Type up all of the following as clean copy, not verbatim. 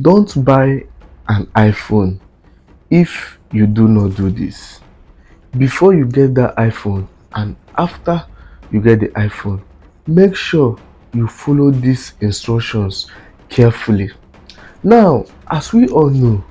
Don't buy an iPhone if you do not do this. Before you get that iPhone and after you get the iPhone, make sure you follow these instructions carefully. Now, as we all know,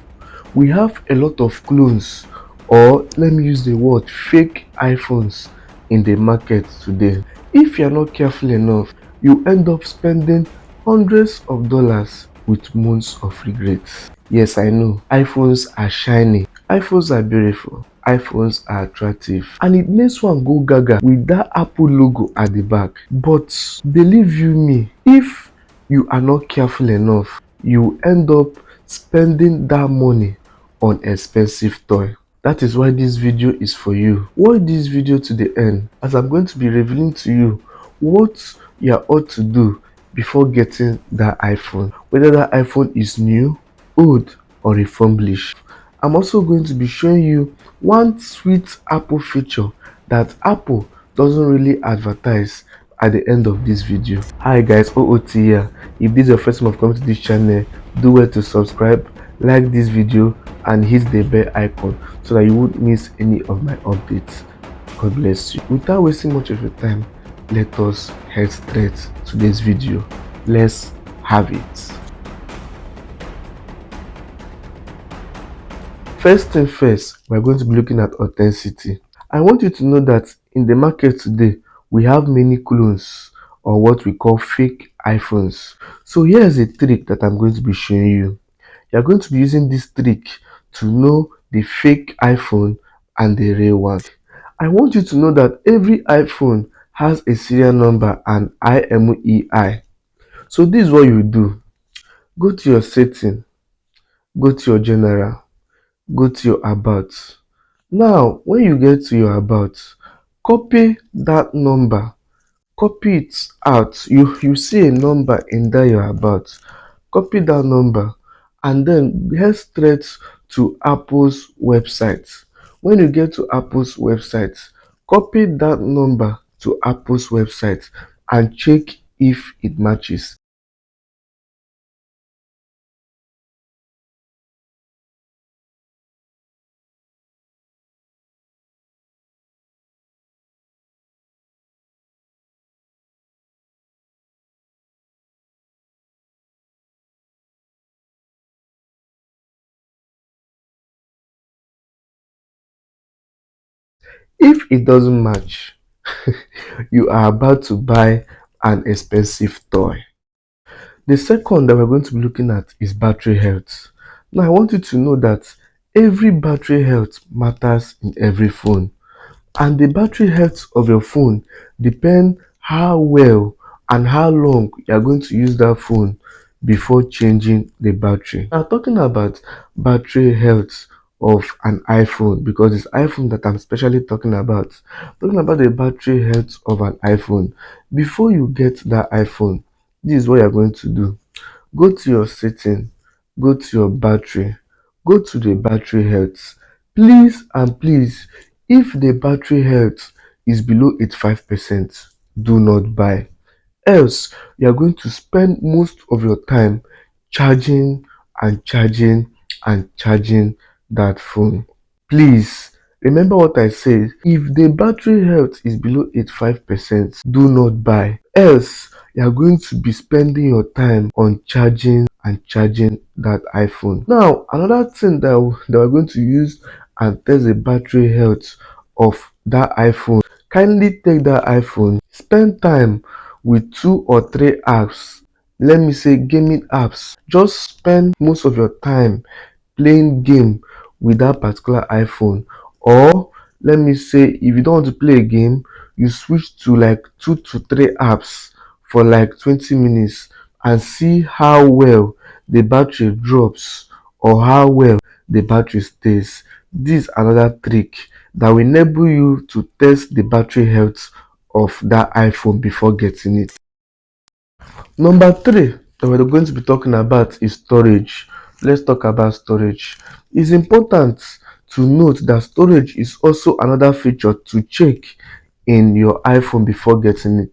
we have a lot of clones, or let me use the word fake iPhones in the market today. If you're not careful enough, you end up spending hundreds of dollars with months of regrets. Yes, I know, iPhones are shiny, iPhones are beautiful, iPhones are attractive, and it makes one go gaga with that Apple logo at the back. But believe you me, if you are not careful enough, you end up spending that money on expensive toy. That is why this video is for you. Watch this video to the end, as I'm going to be revealing to you what you ought to do before getting that iPhone, whether that iPhone is new, old, or refurbished. I'm also going to be showing you one sweet Apple feature that Apple doesn't really advertise at the end of this video. Hi guys, OOT here. If this is your first time of coming to this channel, do well to subscribe, like this video, and hit the bell icon so that you won't miss any of my updates. God bless you. Without wasting much of your time, let us head straight to this video. Let's have it. First thing first, we're going to be looking at authenticity. I want you to know that in the market today, we have many clones, or what we call fake iPhones. So here's a trick that I'm going to be showing you. You're going to be using this trick to know the fake iPhone and the real one. I want you to know that every iPhone has a serial number and IMEI. So this is what you do. Go to your setting, go to your general, go to your about. Now, when you get to your about, copy that number, copy it out. You see a number in that your about, copy that number, and then head straight to Apple's website. When you get to Apple's website, copy that number to Apple's website and check if it matches. If it doesn't match, you are about to buy an expensive toy. The second that we're going to be looking at is battery health. Now, I want you to know that every battery health matters in every phone, and the battery health of your phone depends how well and how long you are going to use that phone before changing the battery. Now, talking about battery health of an iPhone, because it's iPhone that I'm specially talking about the battery health of an iPhone. Before you get that iPhone, this is what you're going to do. Go to your setting, go to your battery, go to the battery health. Please and please, if the battery health is below 85%, do not buy. Else, you are going to spend most of your time charging and charging and charging that phone. Please remember what I said. If the battery health is below 85%, do not buy. Else, you are going to be spending your time on charging and charging that iPhone. Now, another thing that we're going to use and test the battery health of that iPhone. Kindly take that iPhone, spend time with 2 or 3 apps. Let me say gaming apps. Just spend most of your time playing game with that particular iPhone. Or let me say, if you don't want to play a game, you switch to like 2 to 3 apps for like 20 minutes and see how well the battery drops or how well the battery stays. This is another trick that will enable you to test the battery health of that iPhone before getting it. Number 3 that we're going to be talking about is storage. Let's talk about storage. It's important to note that storage is also another feature to check in your iPhone before getting it.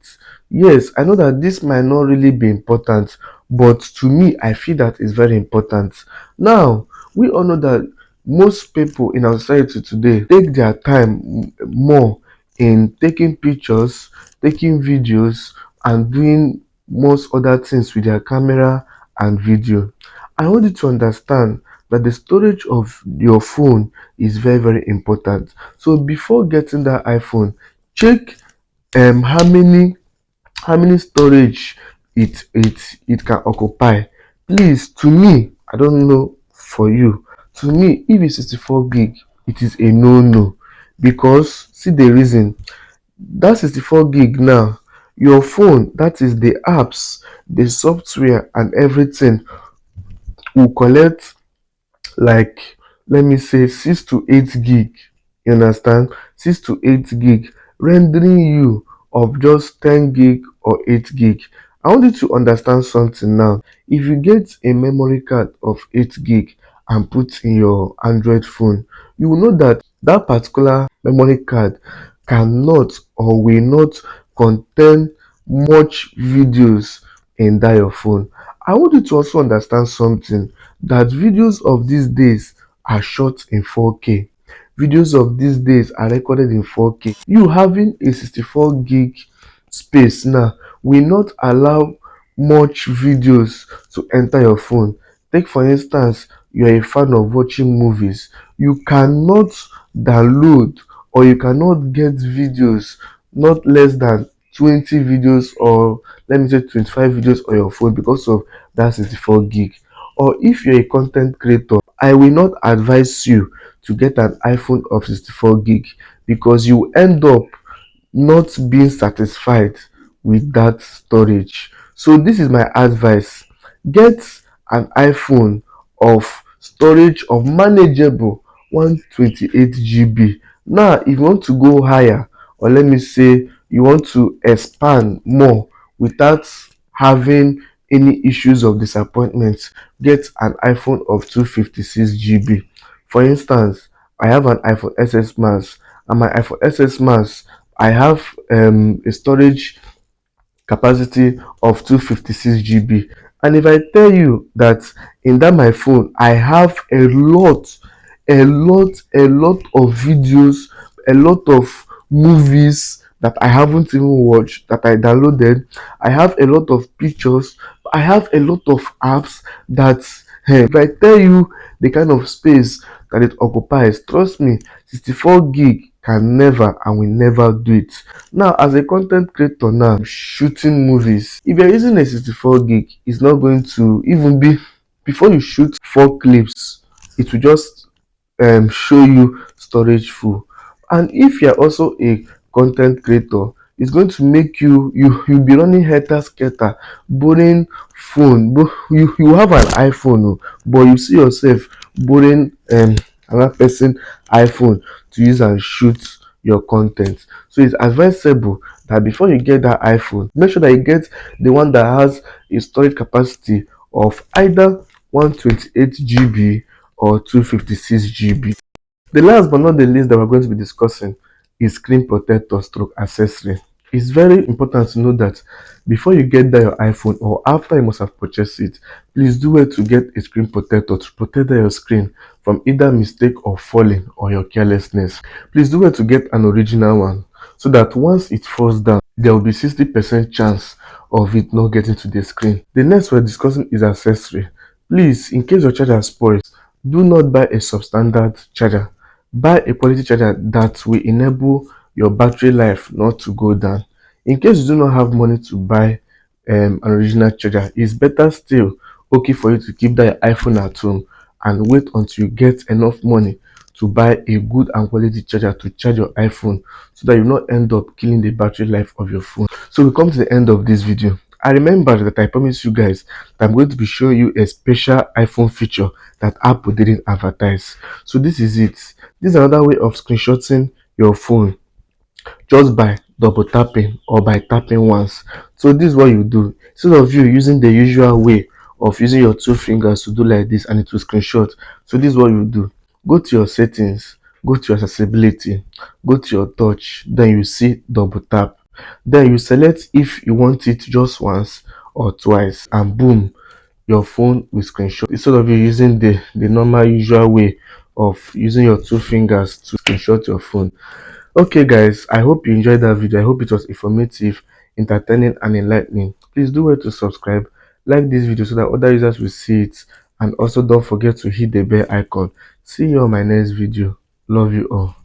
Yes, I know that this might not really be important, but to me, I feel that is very important. Now, we all know that most people in our society today take their time more in taking pictures, taking videos, and doing most other things with their camera and video. I want you to understand that the storage of your phone is very, very important. So before getting that iPhone, check how many storage it can occupy. Please, to me, I don't know for you, to me, if it's 64 gig, it is a no-no. Because see the reason, that 64 gig now, your phone, that is the apps, the software and everything, will collect like, let me say, 6 to 8 gig. You understand? 6 to 8 gig, rendering you of just 10 gig or 8 gig. I want you to understand something now. If you get a memory card of 8 gig and put in your Android phone, you will know that that particular memory card cannot or will not contain much videos in that your phone. I want you to also understand something, that videos of these days are shot in 4K. Videos of these days are recorded in 4K. You having a 64 gig space now will not allow much videos to enter your phone. Take for instance, you are a fan of watching movies. You cannot download or you cannot get videos not less than 20 videos, or let me say 25 videos on your phone because of that 64 gig. Or if you're a content creator, I will not advise you to get an iPhone of 64 gig because you end up not being satisfied with that storage. So this is my advice. Get an iPhone of storage of manageable 128 GB. Now if you want to go higher, or let me say you want to expand more without having any issues of disappointment, get an iPhone of 256 GB. For instance, I have an iPhone SS Max, and my iPhone SS Max, I have a storage capacity of 256 GB. And if I tell you that in that my phone I have a lot of videos, a lot of movies that I haven't even watched, that I downloaded, I have a lot of pictures, I have a lot of apps that, if I tell you the kind of space that it occupies, trust me, 64 gig can never and will never do it. Now, as a content creator now, shooting movies, if you're using a 64 gig, it's not going to even be, before you shoot 4 clips, it will just show you storage full. And if you're also a content creator, it's going to make you'll be running helter skelter, borrowing phone. You have an iPhone, oh, but you see yourself borrowing another person iPhone to use and shoot your content. So it's advisable that before you get that iPhone, make sure that you get the one that has a storage capacity of either 128 GB or 256 GB. The last but not the least that we're going to be discussing is screen protector stroke accessory. It's very important to know that before you get that your iPhone, or after you must have purchased it, please do well to get a screen protector to protect your screen from either mistake or falling or your carelessness. Please do well to get an original one so that once it falls down, there will be 60% chance of it not getting to the screen. The next we're discussing is accessory. Please, in case your charger spoils, do not buy a substandard charger. Buy a quality charger that will enable your battery life not to go down. In case you do not have money to buy an original charger, it's better still okay for you to keep that iPhone at home and wait until you get enough money to buy a good and quality charger to charge your iPhone, so that you not end up killing the battery life of your phone. So we come to the end of this video. I remember that I promised you guys that I'm going to be showing you a special iPhone feature that Apple didn't advertise. So this is it. This is another way of screenshotting your phone just by double tapping or by tapping once. So this is what you do. Instead of you using the usual way of using your two fingers to do like this and it will screenshot, so this is what you do. Go to your settings, go to your accessibility, go to your touch, then you see double tap. Then you select if you want it just once or twice, and boom, your phone will screenshot instead of you using the normal usual way of using your two fingers to screenshot your phone. Okay guys, I hope you enjoyed that video. I hope it was informative, entertaining and enlightening. Please do well to subscribe, like this video so that other users will see it, and also don't forget to hit the bell icon. See you on my next video. Love you all.